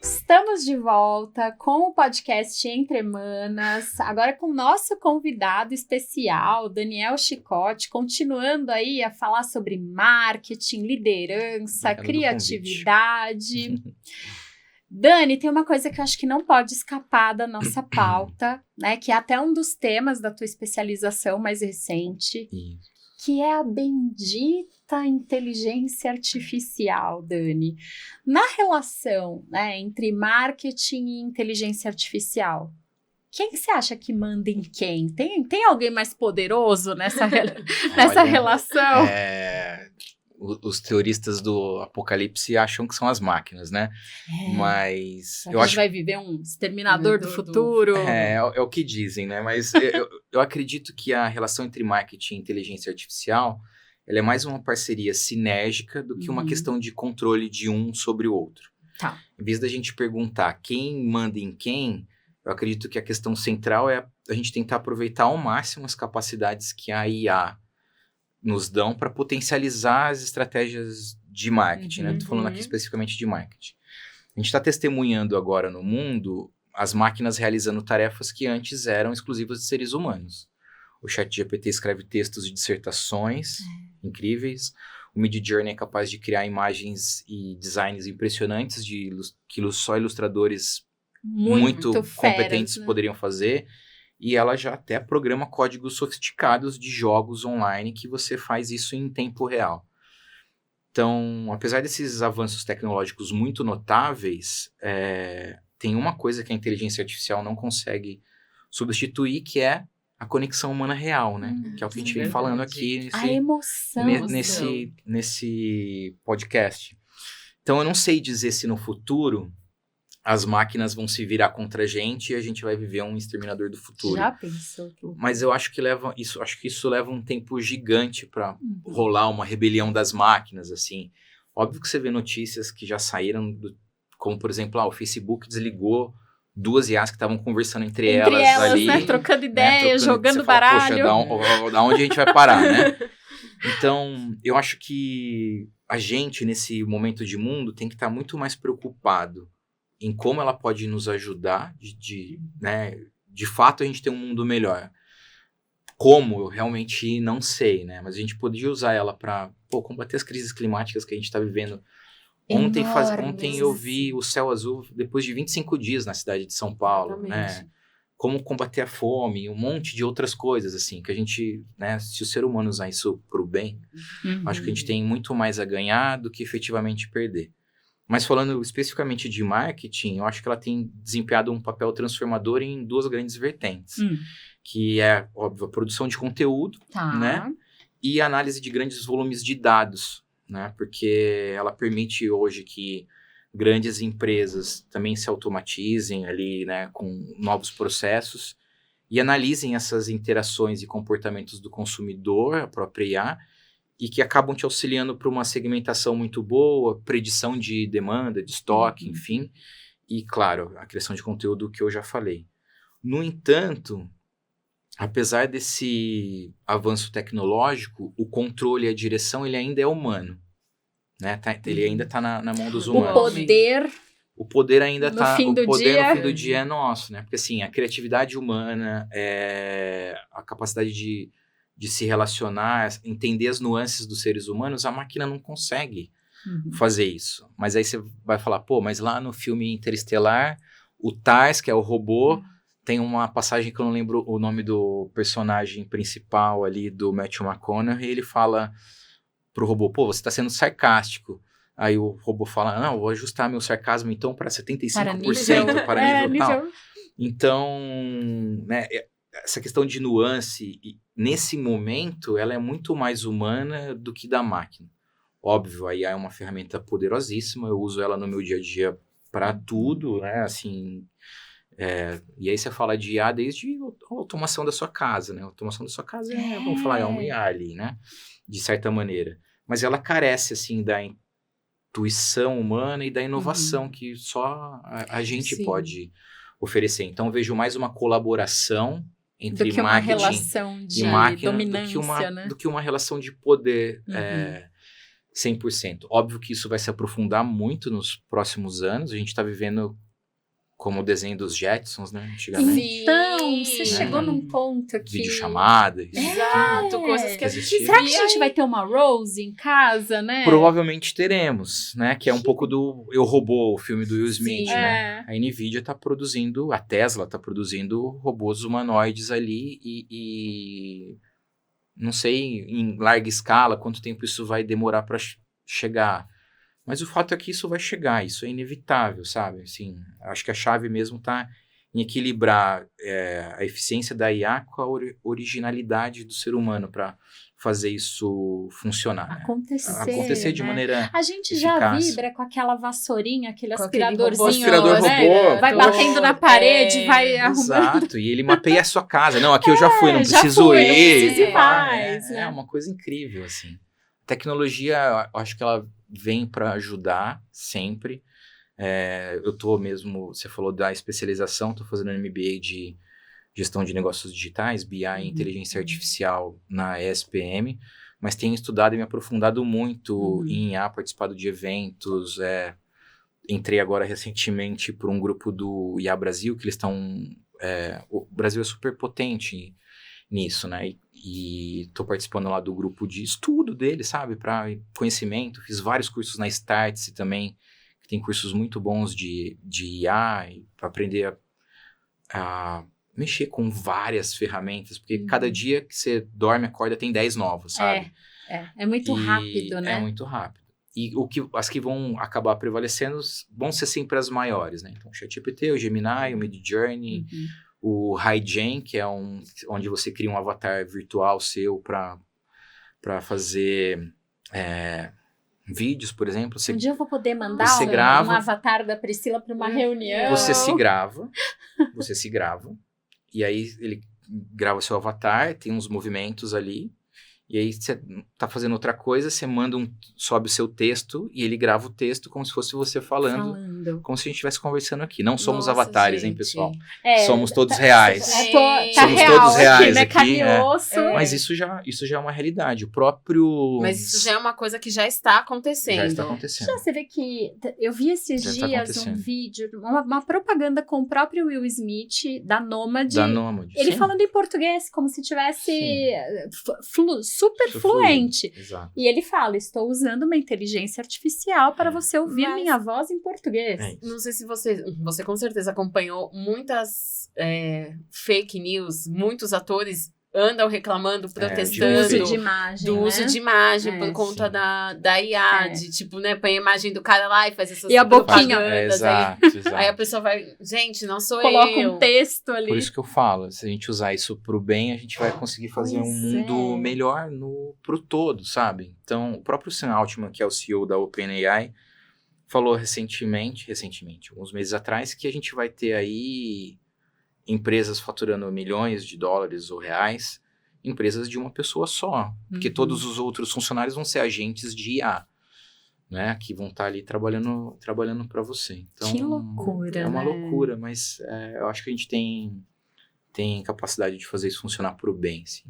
Estamos de volta com o podcast Entre Manas, agora com o nosso convidado especial, Daniel Chicotte, continuando aí a falar sobre marketing, liderança, criatividade. Dani, tem uma coisa que eu acho que não pode escapar da nossa pauta, né? Que é até um dos temas da tua especialização mais recente, que é a bendita inteligência artificial, Dani. Na relação, né, entre marketing e inteligência artificial, quem você acha que manda em quem? Tem alguém mais poderoso nessa relação? Os teoristas do apocalipse acham que são as máquinas, né? Mas eu acho que vai viver um exterminador do futuro. É o que dizem, né? Mas eu acredito que a relação entre marketing e inteligência artificial, ela é mais uma parceria sinérgica do que uma questão de controle de um sobre o outro. Tá. Em vez da gente perguntar quem manda em quem, eu acredito que a questão central é a gente tentar aproveitar ao máximo as capacidades que a IA nos dão para potencializar as estratégias de marketing, né? Estou falando aqui especificamente de marketing. A gente está testemunhando agora no mundo as máquinas realizando tarefas que antes eram exclusivas de seres humanos. O ChatGPT escreve textos de dissertações incríveis. O Midjourney é capaz de criar imagens e designs impressionantes que só ilustradores muito competentes feras, né? poderiam fazer. E ela já até programa códigos sofisticados de jogos online que você faz isso em tempo real. Então, apesar desses avanços tecnológicos muito notáveis, tem uma coisa que a inteligência artificial não consegue substituir, que é a conexão humana real, né? Que é o que a gente vem falando aqui A emoção. nesse podcast. Então, eu não sei dizer se no futuro as máquinas vão se virar contra a gente e a gente vai viver um exterminador do futuro. Já pensou? Mas eu acho que isso leva um tempo gigante para rolar uma rebelião das máquinas, assim. Óbvio que você vê notícias que já saíram, como por exemplo, o Facebook desligou 2 IAs que estavam conversando entre elas ali, né? Trocando ideias, jogando fala, baralho. Poxa, da onde a gente vai parar, né? Então, eu acho que a gente, nesse momento de mundo, tem que estar muito mais preocupado em como ela pode nos ajudar, né, de fato a gente ter um mundo melhor. Como, eu realmente não sei, né? Mas a gente podia usar ela para combater as crises climáticas que a gente está vivendo. Ontem eu vi o céu azul depois de 25 dias na cidade de São Paulo, né? Como combater a fome, um monte de outras coisas, assim, que a gente, né, se o ser humano usar isso para o bem, acho que a gente tem muito mais a ganhar do que efetivamente perder. Mas falando especificamente de marketing, eu acho que ela tem desempenhado um papel transformador em 2 grandes vertentes. Que é, óbvio, a produção de conteúdo, né? E a análise de grandes volumes de dados, né? Porque ela permite hoje que grandes empresas também se automatizem ali, né? Com novos processos e analisem essas interações e comportamentos do consumidor, a própria IA, e que acabam te auxiliando para uma segmentação muito boa, predição de demanda, de estoque, enfim. E, claro, a criação de conteúdo que eu já falei. No entanto, apesar desse avanço tecnológico, o controle e a direção ele ainda é humano. Né? Ele ainda está na mão dos humanos. O poder ainda está... O poder no fim do dia é nosso, né? Porque, assim, a criatividade humana, a capacidade de se relacionar, entender as nuances dos seres humanos, a máquina não consegue fazer isso. Mas aí você vai falar, mas lá no filme Interestelar, o TARS, que é o robô, tem uma passagem que eu não lembro o nome do personagem principal ali, do Matthew McConaughey, e ele fala pro robô, você tá sendo sarcástico. Aí o robô fala, não, vou ajustar meu sarcasmo então para 75%, para nível tal. Então, né, essa questão de nuance, nesse momento, ela é muito mais humana do que da máquina. Óbvio, a IA é uma ferramenta poderosíssima, eu uso ela no meu dia a dia para tudo, né, assim... e aí você fala de IA desde a automação da sua casa, né? A automação da sua casa vamos falar, é uma IA ali, né? De certa maneira. Mas ela carece, assim, da intuição humana e da inovação que só a gente pode oferecer. Então, eu vejo mais uma colaboração entre do que uma marketing relação de e máquina dominância, né? do que uma relação de poder Uhum. 100%. Óbvio que isso vai se aprofundar muito nos próximos anos. A gente está vivendo como o desenho dos Jetsons, né? Antigamente. Então, você chegou Né? num ponto que... Videochamadas. Exato, coisas que a gente existia. Será que a via gente vai ter uma Rose em casa, né? Provavelmente teremos, né? Que é um pouco do Eu, Robô, o filme do Will Smith, Sim. né? A NVIDIA está produzindo, a Tesla está produzindo robôs humanoides ali e não sei em larga escala quanto tempo isso vai demorar para chegar. Mas o fato é que isso vai chegar, isso é inevitável, sabe? Assim, acho que a chave mesmo está em equilibrar a eficiência da IA com a originalidade do ser humano para fazer isso funcionar. Né? Acontecer de né? maneira A gente eficaz. Já vibra com aquela vassourinha, aquele Com aquele aspiradorzinho, aspirador né? robô, Vai batendo na parede, vai arrumando. Exato, e ele mapeia a sua casa. Não, aqui eu já fui, não já preciso fui, ir. não preciso ir pá, mais, né? É uma coisa incrível, assim. Tecnologia, eu acho que ela vem para ajudar sempre. Eu tô mesmo, você falou da especialização, tô fazendo um MBA de gestão de negócios digitais, BI e inteligência artificial na ESPM, mas tenho estudado e me aprofundado muito em IA, participado de eventos, entrei agora recentemente por um grupo do IA Brasil, que eles estão... o Brasil é super potente nisso, né? E tô participando lá do grupo de estudo dele, sabe? Para conhecimento. Fiz vários cursos na Startse também, que tem cursos muito bons de IA, para aprender a mexer com várias ferramentas, porque cada dia que você dorme, acorda, tem 10 novas, sabe? É muito rápido, né? É muito rápido. E as que vão acabar prevalecendo vão ser sempre as maiores, né? Então, o ChatGPT, o Gemini, o Midjourney, o HiGen, que é onde você cria um avatar virtual seu para fazer vídeos, por exemplo. Um dia eu vou poder mandar um avatar da Priscila para uma reunião. Você se grava, e aí ele grava o seu avatar, tem uns movimentos ali, e aí você tá fazendo outra coisa, você sobe o seu texto, e ele grava o texto como se fosse você falando. Como se a gente estivesse conversando aqui. Não somos avatares, gente. Hein, pessoal? Somos todos reais. Somos real todos reais aqui, né? aqui. Mas isso já é uma realidade. O próprio... Mas isso já é uma coisa que já está acontecendo. Já está acontecendo. Você vê que... Eu vi esses dias um vídeo, uma propaganda com o próprio Will Smith, da Nômade. Ele falando em português, como se tivesse super fluente. Exato. E ele fala, estou usando uma inteligência artificial para você ouvir minha voz em português. Não sei se você com certeza acompanhou muitas fake news, muitos atores andam reclamando, protestando do uso de imagem, do uso de imagem por conta da IA, de tipo, né, põe a imagem do cara lá e faz essas e a boquinha. Exato. Aí a pessoa vai, gente, não sou Coloca eu. um texto ali. Por isso que eu falo, se a gente usar isso pro bem, a gente vai conseguir fazer um mundo melhor pro todo, sabe? Então, o próprio Sam Altman, que é o CEO da OpenAI, falou recentemente, alguns meses atrás, que a gente vai ter aí empresas faturando milhões de dólares ou reais, empresas de uma pessoa só, porque todos os outros funcionários vão ser agentes de IA, né, que vão estar ali trabalhando para você. Então, que loucura, é uma né? loucura, mas eu acho que a gente tem capacidade de fazer isso funcionar para o bem, sim,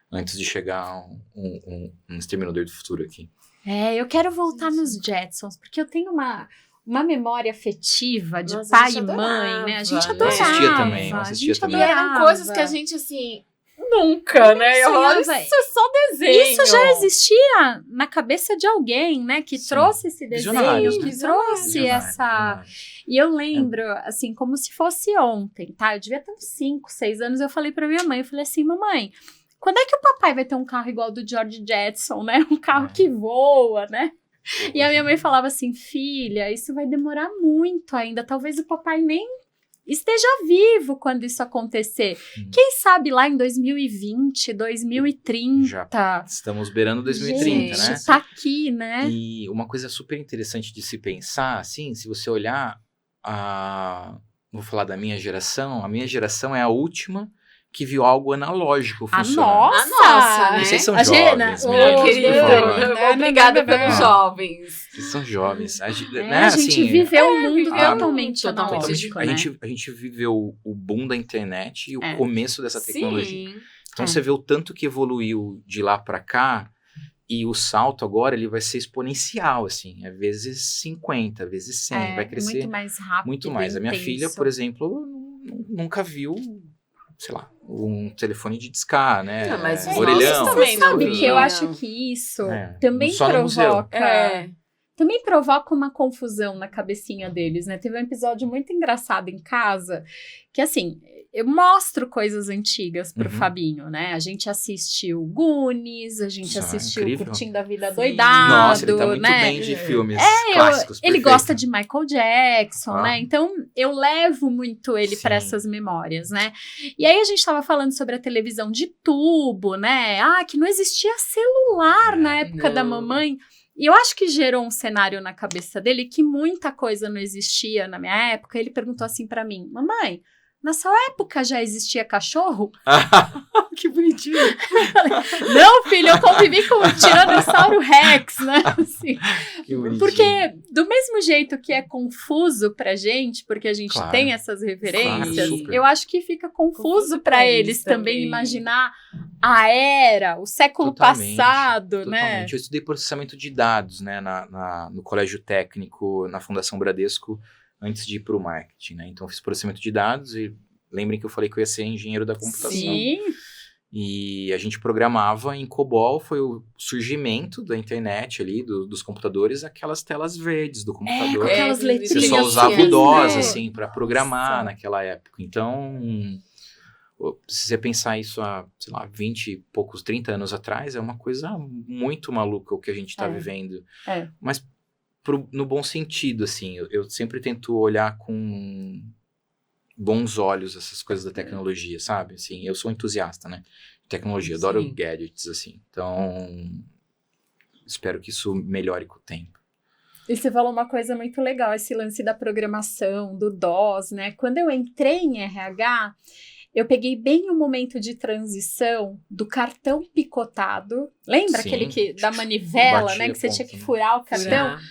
antes de chegar um exterminador do futuro aqui. Eu quero voltar nos Jetsons, porque eu tenho uma memória afetiva de pai e mãe, né? A gente adorava. Assistia também. E eram coisas que a gente, assim, nunca, né? Isso é só desenho. Isso já existia na cabeça de alguém, né? Que trouxe esse desenho, que trouxe essa... E eu lembro, assim, como se fosse ontem, tá? Eu devia ter uns 5, 6 anos, eu falei pra minha mãe, eu falei assim, mamãe, quando é que o papai vai ter um carro igual do George Jetson, né? Um carro que voa, né? E a minha mãe falava assim, filha, isso vai demorar muito ainda, talvez o papai nem esteja vivo quando isso acontecer. Quem sabe lá em 2020, 2030... Já estamos beirando 2030, gente, né? Tá aqui, né? E uma coisa super interessante de se pensar, assim, se você olhar, vou falar da minha geração, a minha geração é a última que viu algo analógico funcionando. Nossa! A nossa, né? Vocês são A jovens, Gina, meninas, Querido, por favor. obrigada pelos jovens. Vocês são jovens. A gente, né, a gente assim, viveu um mundo viveu totalmente totalmente analógico, a né? gente viveu o boom da internet e o começo dessa tecnologia. Sim. Então você vê o tanto que evoluiu de lá para cá, e o salto agora ele vai ser exponencial, assim, é vezes 50, vezes 100, vai crescer muito mais rápido. muito mais. A minha filha, por exemplo, nunca viu, sei lá, um telefone de discar, né? Não, mas os orelhão. nossos também Você sabe não que eu viam. acho que isso também só no museu. provoca... Também provoca uma confusão na cabecinha deles, né? Teve um episódio muito engraçado em casa, que assim, eu mostro coisas antigas pro Fabinho, né? A gente assistiu Goonies, a gente assistiu incrível. Curtindo a Vida Sim. Doidado, Nossa, ele tá muito né? bem de filmes clássicos. Ele perfeito. gosta de Michael Jackson, Ah. né? Então, eu levo muito ele para Sim. essas memórias, né? E aí, a gente tava falando sobre a televisão de tubo, né? Ah, que não existia celular na época da mamãe. E eu acho que gerou um cenário na cabeça dele que muita coisa não existia na minha época. Ele perguntou assim pra mim, mamãe, na sua época já existia cachorro? Que bonitinho. Não, filho, eu convivi com o Tiranossauro Rex, né? Assim, Que bonitinho. porque do mesmo jeito que é confuso pra gente, porque a gente Claro. tem essas referências, Claro, super. eu acho que fica confuso pra eles também imaginar a era, o século Totalmente, passado, né? Totalmente. Eu estudei processamento de dados, né, no Colégio Técnico, na Fundação Bradesco, antes de ir para o marketing, né? Então, eu fiz processamento de dados e lembrem que eu falei que eu ia ser engenheiro da computação. Sim. E a gente programava em COBOL, foi o surgimento da internet ali, dos computadores, aquelas telas verdes do computador. Com aquelas Você letrinhas. Você só usava assim, o DOS, né? assim, para programar Nossa. naquela época. Então, se você pensar isso há, sei lá, 20 e poucos, 30 anos atrás, é uma coisa muito maluca o que a gente está vivendo. Mas no bom sentido, assim, eu sempre tento olhar com bons olhos essas coisas da tecnologia, sabe? Assim, eu sou entusiasta, né? De tecnologia, adoro Sim. gadgets, assim. Então, espero que isso melhore com o tempo. E você falou uma coisa muito legal, esse lance da programação, do DOS, né? Quando eu entrei em RH, eu peguei bem o momento de transição do cartão picotado. Lembra Sim. aquele da manivela, Batia né? Que você ponto, tinha que né? furar o cartão? Furar.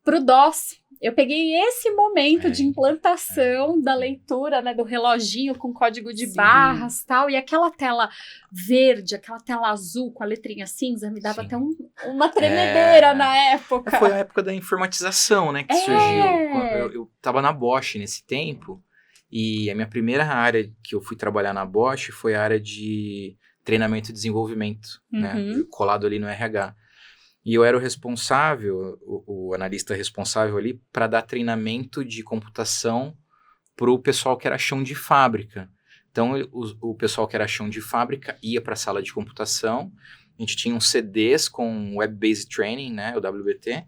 Pro DOS. Eu peguei esse momento de É. implantação da leitura, né, do reloginho com código de Sim. barras e tal, e aquela tela verde, aquela tela azul com a letrinha cinza, me dava Sim. até uma tremedeira É. na época. Foi a época da informatização, né, que surgiu. Eu tava na Bosch nesse tempo, e a minha primeira área que eu fui trabalhar na Bosch foi a área de treinamento e desenvolvimento, né, colado ali no RH. E eu era o responsável, o analista responsável ali, para dar treinamento de computação para o pessoal que era chão de fábrica. Então, o pessoal que era chão de fábrica ia para a sala de computação, a gente tinha uns CDs com Web-Based Training, né, o WBT,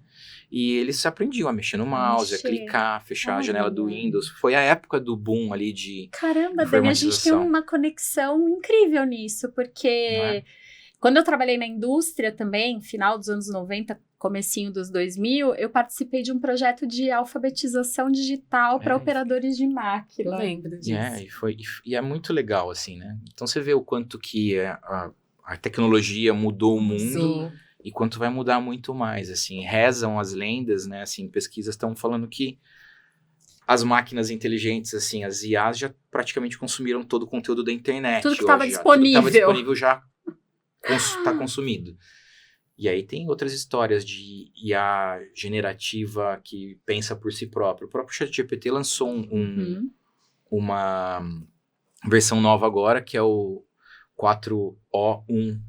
e eles aprendiam a mexer no mouse, a clicar, fechar a janela do Windows. Foi a época do boom ali de Caramba, Dani, a gente tem uma conexão incrível nisso, porque quando eu trabalhei na indústria também, final dos anos 90, comecinho dos 2000, eu participei de um projeto de alfabetização digital para operadores de máquina. Eu lembro disso. E é muito legal, assim, né? Então você vê o quanto que a tecnologia mudou o mundo e quanto vai mudar muito mais, assim. Rezam as lendas, né? Assim, pesquisas estão falando que as máquinas inteligentes, assim, as IAs já praticamente consumiram todo o conteúdo da internet. Tudo que estava disponível. disponível. Tudo que estava disponível já está consumido. E aí tem outras histórias de IA generativa que pensa por si próprio. O próprio ChatGPT lançou uma versão nova agora, que é o 4O1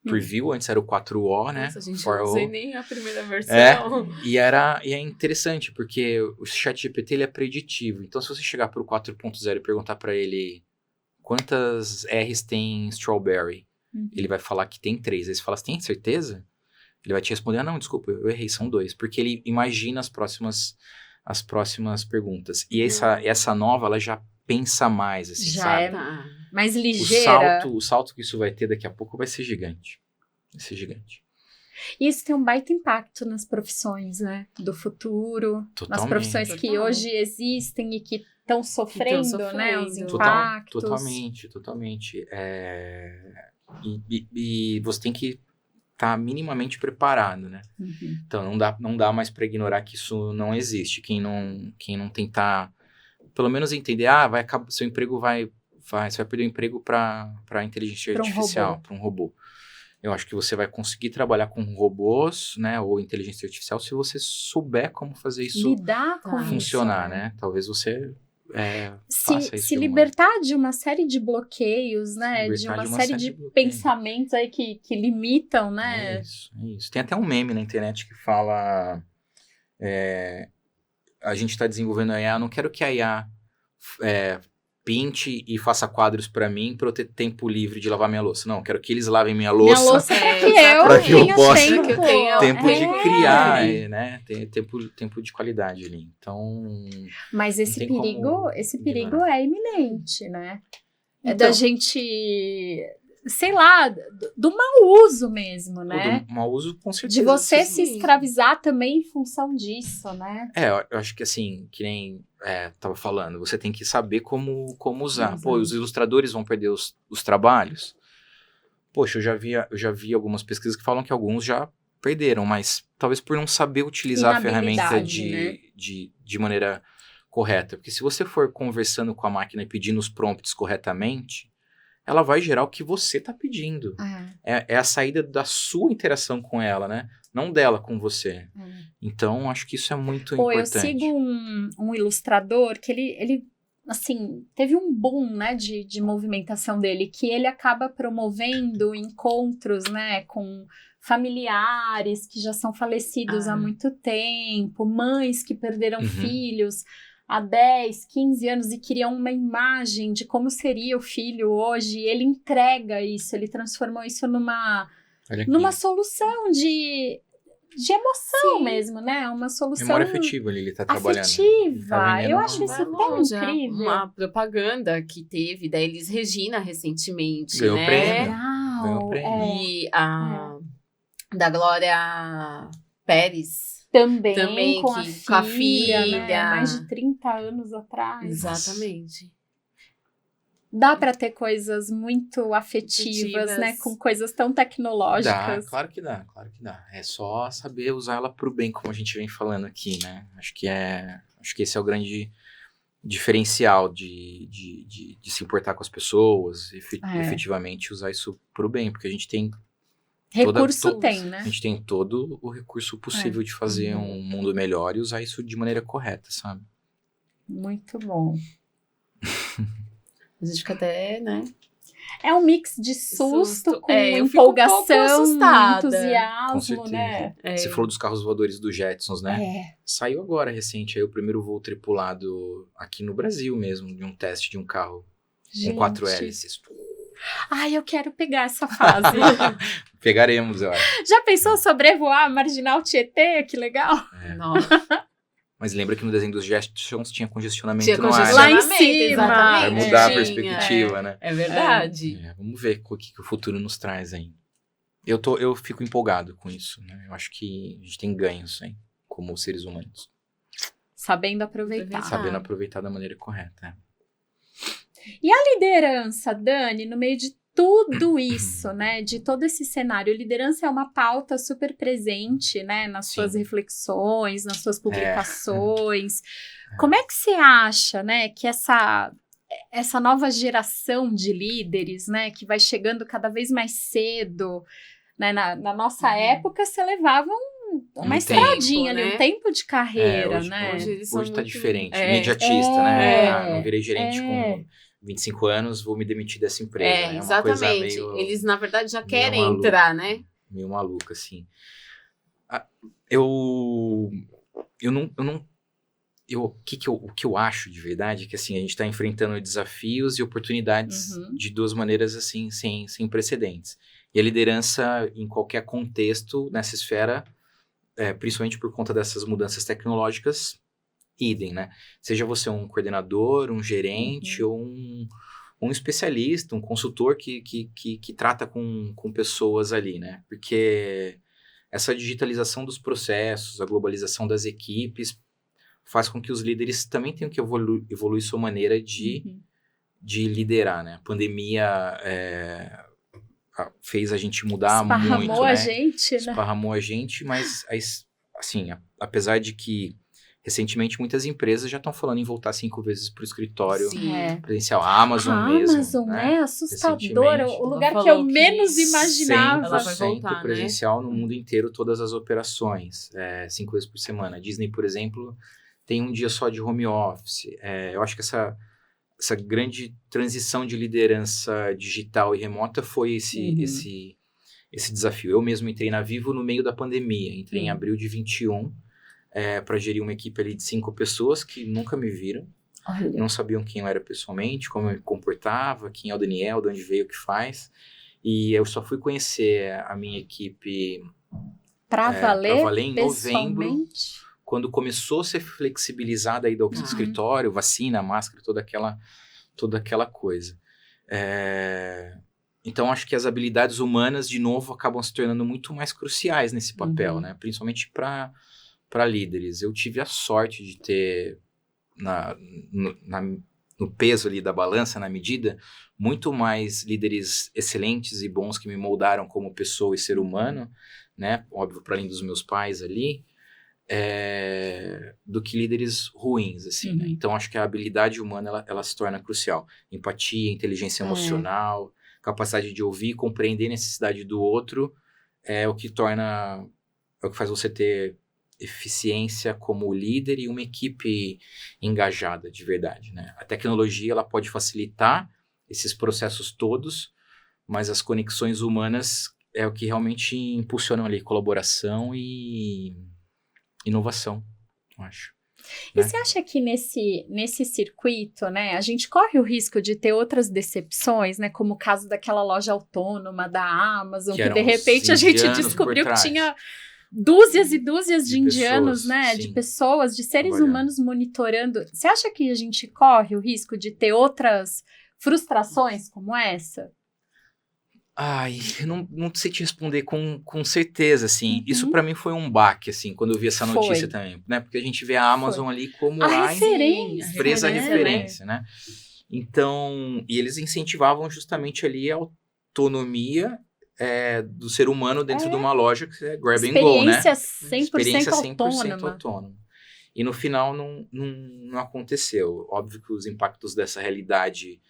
Preview. Antes era o 4O, né? Nossa, gente, 4O. não sei nem a primeira versão. E é interessante, porque o ChatGPT ele é preditivo. Então, se você chegar para o 4.0 e perguntar para ele quantas R's tem strawberry, ele vai falar que tem 3. Aí você fala, você tem certeza? Ele vai te responder, não, desculpa, eu errei, são 2. Porque ele imagina as próximas perguntas. E essa nova, ela já pensa mais, assim, já sabe? É mais ligeira. O salto que isso vai ter daqui a pouco vai ser gigante. Vai ser gigante. E isso tem um baita impacto nas profissões, né? Do futuro. Totalmente. Nas profissões que hoje existem e que estão sofrendo, né? Os sofrendo. impactos. Totalmente. E você tem que estar minimamente preparado, né? Uhum. Então, não dá mais para ignorar que isso não existe. Quem não tentar, pelo menos entender, seu emprego você vai perder o emprego para inteligência artificial, para um robô. Eu acho que você vai conseguir trabalhar com robôs, né, ou inteligência artificial, se você souber como fazer isso Lidar com funcionar, isso, né? Talvez você faça isso. Se libertar de uma série de bloqueios, né? De Libertar uma série de pensamentos aí que limitam, né? É isso. Tem até um meme na internet que fala... a gente está desenvolvendo a IA, não quero que a IA pinte e faça quadros para mim para eu ter tempo livre de lavar minha louça. Não, quero que eles lavem minha louça. Minha louça para que eu tenha tempo de criar, né? Tem tempo de qualidade ali. Então... Mas esse perigo é iminente, né? Então, É da gente... sei lá, do mau uso mesmo, né? Do mau uso, com certeza. De você se escravizar também em função disso, né? Eu acho que assim, que nem tava falando, você tem que saber como usar. Pô, os ilustradores vão perder os trabalhos? Poxa, eu já vi algumas pesquisas que falam que alguns já perderam, mas talvez por não saber utilizar a ferramenta de maneira correta. Porque se você for conversando com a máquina e pedindo os prompts corretamente, ela vai gerar o que você está pedindo. É a saída da sua interação com ela, né? Não dela com você. Então, acho que isso é muito importante. Eu sigo um ilustrador que ele assim, teve um boom, né, de movimentação dele, que ele acaba promovendo encontros, né, com familiares que já são falecidos há muito tempo, mães que perderam filhos há 10, 15 anos e queriam uma imagem de como seria o filho hoje, e ele entrega isso, ele transformou isso numa solução de emoção mesmo, né? Uma solução... memória afetiva ele tá trabalhando. Afetiva, eu acho isso tão incrível. Uma propaganda que teve da Elis Regina recentemente, Ganhou né? prêmio. Legal. E da Glória Pérez. Também com a filha. Né? Mais de 30 anos atrás. Exatamente. Dá para ter coisas muito afetivas, né? Com coisas tão tecnológicas. Claro que dá. É só saber usar ela pro bem, como a gente vem falando aqui, né? Acho que esse é o grande diferencial de se importar com as pessoas, efetivamente usar isso pro bem, porque a gente tem né? A gente tem todo o recurso possível de fazer um mundo melhor e usar isso de maneira correta, sabe? Muito bom. A gente fica até, né? É um mix de susto com empolgação, entusiasmo, né? Você falou dos carros voadores dos Jetsons, né? Saiu agora, recente, aí o primeiro voo tripulado aqui no Brasil mesmo, de um teste de um carro com 4 hélices. Ai, eu quero pegar essa fase. Pegaremos, eu acho. Já pensou sobrevoar a Marginal Tietê? Que legal. Nossa. Mas lembra que no desenho dos Jetsons tinha congestionamento no ar. Lá em cima. Vai mudar a perspectiva, né? É verdade. Vamos ver o que o futuro nos traz aí. Eu fico empolgado com isso, né? Eu acho que a gente tem ganhos, hein? Como seres humanos. Sabendo aproveitar. Sabendo aproveitar da maneira correta. E a liderança, Dani, no meio de tudo isso, né, de todo esse cenário, liderança é uma pauta super presente, né, nas suas reflexões, nas suas publicações. Como é que você acha, né, que essa nova geração de líderes, né, que vai chegando cada vez mais cedo, né, na nossa época, você levava uma estradinha ali, um tempo de carreira, né? Hoje tá diferente, imediatista, né? Não virei gerente com 25 anos, vou me demitir dessa empresa. Exatamente. Uma coisa meio, eles, na verdade, já querem entrar, né? Meio maluca, assim. O que eu acho de verdade é que, assim, a gente tá enfrentando desafios e oportunidades de duas maneiras, assim, sem precedentes. E a liderança, em qualquer contexto, nessa esfera, principalmente por conta dessas mudanças tecnológicas, idem, né? Seja você um coordenador, um gerente ou um especialista, um consultor que trata com pessoas ali, né? Porque essa digitalização dos processos, a globalização das equipes faz com que os líderes também tenham que evoluir sua maneira de liderar, né? A pandemia fez a gente mudar muito, Esparramou né? a gente, né? Esparramou a gente, mas, assim, apesar de que recentemente muitas empresas já estão falando em voltar 5 vezes para o escritório presencial. A Amazon mesmo. A Amazon, né? Assustador. O lugar Ela que eu falou menos que imaginava. ela vai voltar, 100% presencial no mundo inteiro, todas as operações, 5 vezes por semana. A Disney, por exemplo, tem um dia só de home office. Eu acho que essa grande transição de liderança digital e remota foi esse desafio. Eu mesmo entrei na Vivo no meio da pandemia. Entrei em abril de 21 para gerir uma equipe ali de 5 pessoas que nunca me viram. Olha. Não sabiam quem eu era pessoalmente, como eu me comportava, quem é o Daniel, de onde veio, o que faz. E eu só fui conhecer a minha equipe para valer em novembro, quando começou a ser flexibilizada a ida ao escritório, vacina, máscara, toda aquela coisa. Então, acho que as habilidades humanas, de novo, acabam se tornando muito mais cruciais nesse papel, né? Principalmente para líderes. Eu tive a sorte de ter, no peso ali da balança, na medida, muito mais líderes excelentes e bons que me moldaram como pessoa e ser humano, né? Óbvio, para além dos meus pais ali, do que líderes ruins, assim, né? Então, acho que a habilidade humana, ela se torna crucial. Empatia, inteligência emocional, capacidade de ouvir e compreender a necessidade do outro é o que faz você ter eficiência como líder e uma equipe engajada de verdade, né? A tecnologia, ela pode facilitar esses processos todos, mas as conexões humanas é o que realmente impulsionam ali colaboração e inovação, eu acho. E você acha que nesse circuito, né, a gente corre o risco de ter outras decepções, né, como o caso daquela loja autônoma da Amazon, que de repente a gente descobriu que tinha dúzias e dúzias de indianos, pessoas, né, de pessoas, de seres humanos monitorando. Você acha que a gente corre o risco de ter outras frustrações como essa? Ai, eu não sei te responder com certeza, assim. Isso pra mim foi um baque, assim, quando eu vi essa notícia também, né? Porque a gente vê a Amazon ali como a empresa referência, né? Então, e eles incentivavam justamente ali a autonomia do ser humano dentro de uma loja que é grab and go, né? Experiência 100% autônoma. E no final não aconteceu. Óbvio que os impactos dessa realidade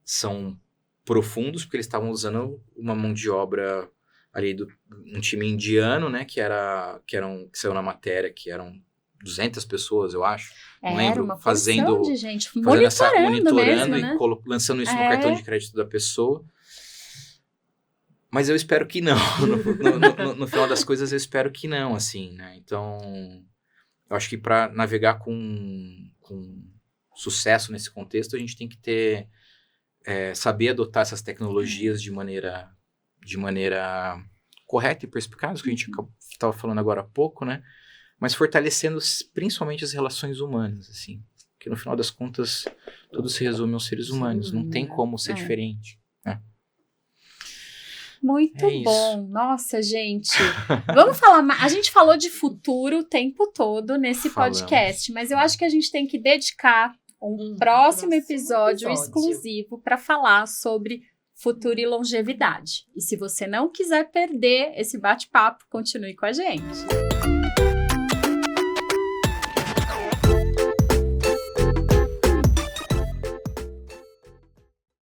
são profundos, porque eles estavam usando uma mão de obra ali um time indiano, né, que saiu na matéria, que eram 200 pessoas, eu acho. Não lembro, uma fazendo de gente, monitorando mesmo, e né? lançando isso no cartão de crédito da pessoa. Mas eu espero que não. No final das coisas, eu espero que não, assim, né? Então, eu acho que para navegar com sucesso nesse contexto, a gente tem que saber adotar essas tecnologias de maneira correta e perspicaz, que a gente estava falando agora há pouco, né? Mas fortalecendo principalmente as relações humanas, assim. Porque no final das contas, tudo se resume aos seres humanos. Não tem como ser diferente, né? Muito bom. Nossa, gente. Vamos falar mais. A gente falou de futuro o tempo todo nesse podcast, mas eu acho que a gente tem que dedicar um próximo episódio exclusivo para falar sobre futuro e longevidade. E se você não quiser perder esse bate-papo, continue com a gente.